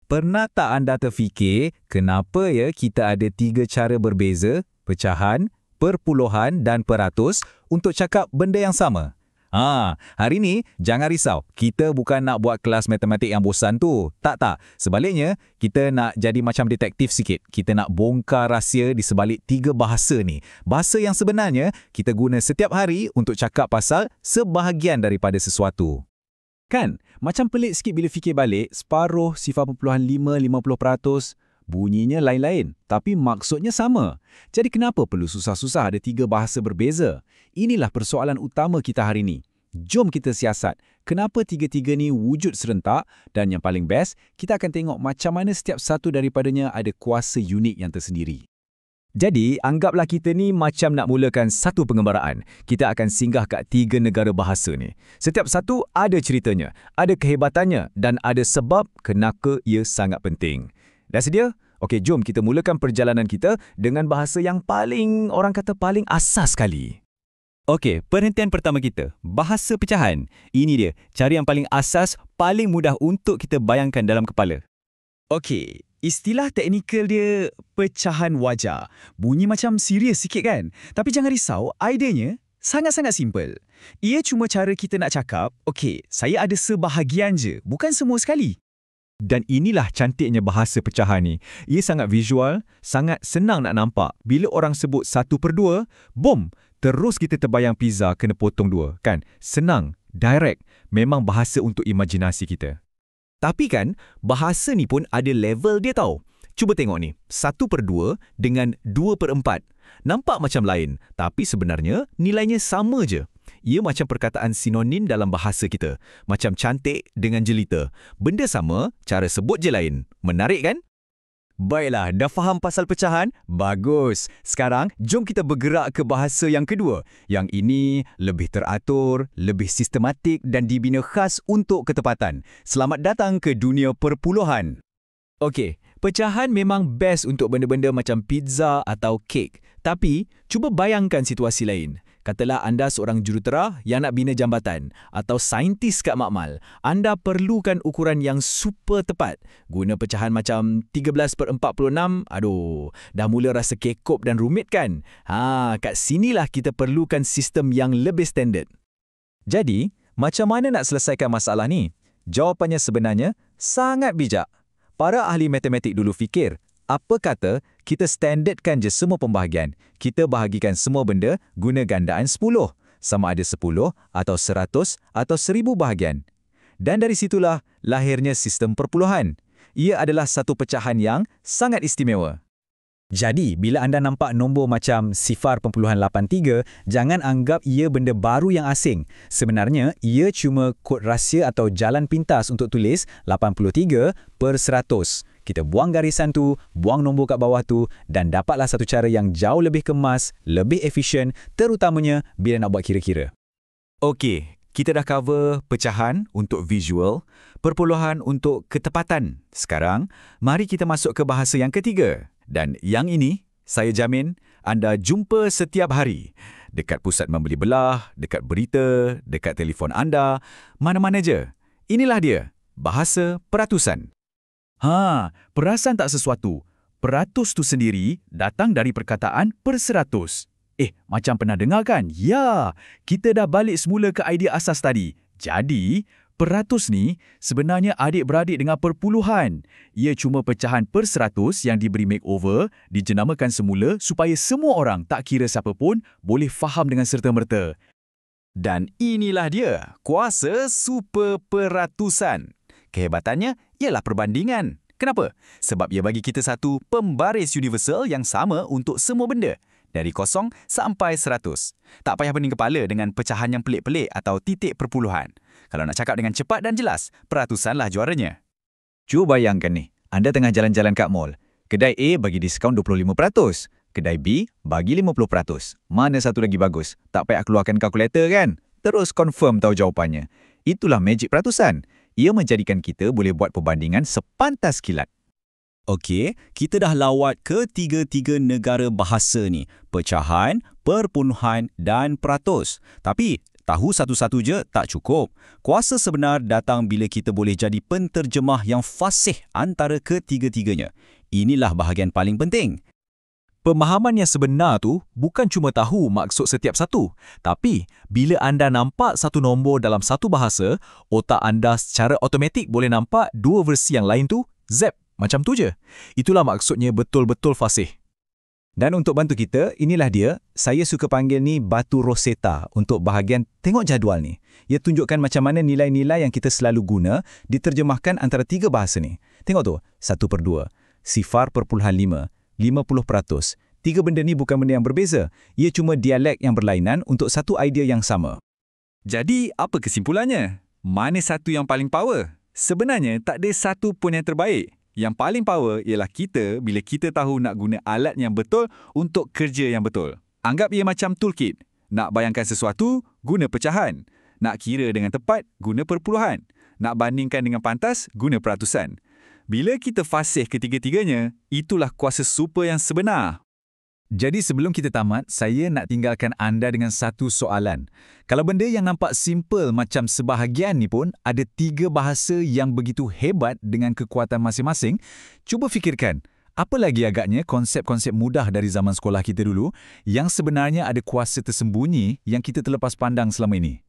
Pernah tak anda terfikir kenapa ya kita ada 3 cara berbeza, pecahan, perpuluhan dan peratus untuk cakap benda yang sama? Hari ni jangan risau. Kita bukan nak buat kelas matematik yang bosan tu. Tak. Sebaliknya, kita nak jadi macam detektif sikit. Kita nak bongkar rahsia di sebalik 3 bahasa ni. Bahasa yang sebenarnya kita guna setiap hari untuk cakap pasal sebahagian daripada sesuatu. Kan? Macam pelik sikit bila fikir balik, separuh, 0.5, 50%, bunyinya lain-lain, tapi maksudnya sama. Jadi kenapa perlu susah-susah ada 3 bahasa berbeza? Inilah persoalan utama kita hari ni. Jom kita siasat, kenapa 3-3 ni wujud serentak, dan yang paling best, kita akan tengok macam mana setiap satu daripadanya ada kuasa unik yang tersendiri. Jadi, anggaplah kita ni macam nak mulakan satu pengembaraan. Kita akan singgah kat 3 negara bahasa ni. Setiap satu ada ceritanya, ada kehebatannya dan ada sebab kenapa ia sangat penting. Dah sedia? Okey, jom kita mulakan perjalanan kita dengan bahasa yang paling, orang kata paling asas sekali. Okey, perhentian pertama kita, bahasa pecahan. Ini dia, cara yang paling asas, paling mudah untuk kita bayangkan dalam kepala. Okey, istilah teknikal dia pecahan wajar. Bunyi macam serius sikit kan? Tapi jangan risau, idenya sangat-sangat simple. Ia cuma cara kita nak cakap, okey, saya ada sebahagian je, bukan semua sekali. Dan inilah cantiknya bahasa pecahan ni. Ia sangat visual, sangat senang nak nampak. Bila orang sebut 1/2, bom, terus kita terbayang pizza kena potong 2, kan? Senang, direct, memang bahasa untuk imajinasi kita. Tapi kan, bahasa ni pun ada level dia tau. Cuba tengok ni, 1/2 dengan 2/4. Nampak macam lain, tapi sebenarnya nilainya sama je. Ia macam perkataan sinonim dalam bahasa kita. Macam cantik dengan jelita. Benda sama, cara sebut je lain. Menarik kan? Baiklah, dah faham pasal pecahan? Bagus. Sekarang, jom kita bergerak ke bahasa yang kedua. Yang ini lebih teratur, lebih sistematik dan dibina khas untuk ketepatan. Selamat datang ke dunia perpuluhan. Okey, pecahan memang best untuk benda-benda macam pizza atau kek. Tapi, cuba bayangkan situasi lain. Katalah anda seorang jurutera yang nak bina jambatan atau saintis kat makmal. Anda perlukan ukuran yang super tepat. Guna pecahan macam 13/46, dah mula rasa kekop dan rumit kan? Kat sinilah kita perlukan sistem yang lebih standard. Jadi, macam mana nak selesaikan masalah ni? Jawapannya sebenarnya sangat bijak. Para ahli matematik dulu fikir, apa kata kita standardkan je semua pembahagian. Kita bahagikan semua benda guna gandaan 10. Sama ada 10 atau 100 atau 1000 bahagian. Dan dari situlah lahirnya sistem perpuluhan. Ia adalah satu pecahan yang sangat istimewa. Jadi, bila anda nampak nombor macam 0.83, jangan anggap ia benda baru yang asing. Sebenarnya, ia cuma kod rahsia atau jalan pintas untuk tulis 83/100. Kita buang garisan tu, buang nombor kat bawah tu dan dapatlah satu cara yang jauh lebih kemas, lebih efisien, terutamanya bila nak buat kira-kira. Okey, kita dah cover pecahan untuk visual, perpuluhan untuk ketepatan. Sekarang, mari kita masuk ke bahasa yang ketiga. Dan yang ini, saya jamin anda jumpa setiap hari. Dekat pusat membeli belah, dekat berita, dekat telefon anda, mana-mana je. Inilah dia, bahasa peratusan. Perasan tak sesuatu? Peratus tu sendiri datang dari perkataan per-100. Macam pernah dengar kan? Ya, kita dah balik semula ke idea asas tadi. Jadi, peratus ni sebenarnya adik-beradik dengan perpuluhan. Ia cuma pecahan per-100 yang diberi makeover, dijenamakan semula supaya semua orang, tak kira siapa pun, boleh faham dengan serta-merta. Dan inilah dia, kuasa super peratusan. Kehebatannya ialah perbandingan. Kenapa? Sebab ia bagi kita satu pembaris universal yang sama untuk semua benda. Dari 0 sampai 100. Tak payah pening kepala dengan pecahan yang pelik-pelik atau titik perpuluhan. Kalau nak cakap dengan cepat dan jelas, peratusanlah juaranya. Cuba bayangkan ni, anda tengah jalan-jalan kat mall. Kedai A bagi diskaun 25%. Kedai B bagi 50%. Mana satu lagi bagus? Tak payah keluarkan kalkulator kan? Terus confirm tahu jawapannya. Itulah magic peratusan. Ia menjadikan kita boleh buat perbandingan sepantas kilat. Okey, kita dah lawat ke 3 negara bahasa ni. Pecahan, perpuluhan dan peratus. Tapi, Tahu satu-satu je tak cukup. Kuasa sebenar datang bila kita boleh jadi penterjemah yang fasih antara ketiga-tiganya. Inilah bahagian paling penting. Pemahaman yang sebenar tu bukan cuma tahu maksud setiap satu, tapi bila anda nampak satu nombor dalam satu bahasa, otak anda secara automatik boleh nampak dua versi yang lain tu, zap, macam tu je. Itulah maksudnya betul-betul fasih. Dan untuk bantu kita, inilah dia. Saya suka panggil ni batu Rosetta untuk bahagian tengok jadual ni. Ia tunjukkan macam mana nilai-nilai yang kita selalu guna diterjemahkan antara tiga bahasa ni. Tengok tu, 1/2, 0.5, 50%. Tiga benda ni bukan benda yang berbeza. Ia cuma dialek yang berlainan untuk satu idea yang sama. Jadi, apa kesimpulannya? Mana satu yang paling power? Sebenarnya, tak ada satu pun yang terbaik. Yang paling power ialah kita bila kita tahu nak guna alat yang betul untuk kerja yang betul. Anggap ia macam toolkit. Nak bayangkan sesuatu, guna pecahan. Nak kira dengan tepat, guna perpuluhan. Nak bandingkan dengan pantas, guna peratusan. Bila kita fasih ketiga-tiganya, itulah kuasa super yang sebenar. Jadi sebelum kita tamat, saya nak tinggalkan anda dengan satu soalan. Kalau benda yang nampak simple macam sebahagian ni pun ada tiga bahasa yang begitu hebat dengan kekuatan masing-masing, cuba fikirkan, apa lagi agaknya konsep-konsep mudah dari zaman sekolah kita dulu yang sebenarnya ada kuasa tersembunyi yang kita terlepas pandang selama ini?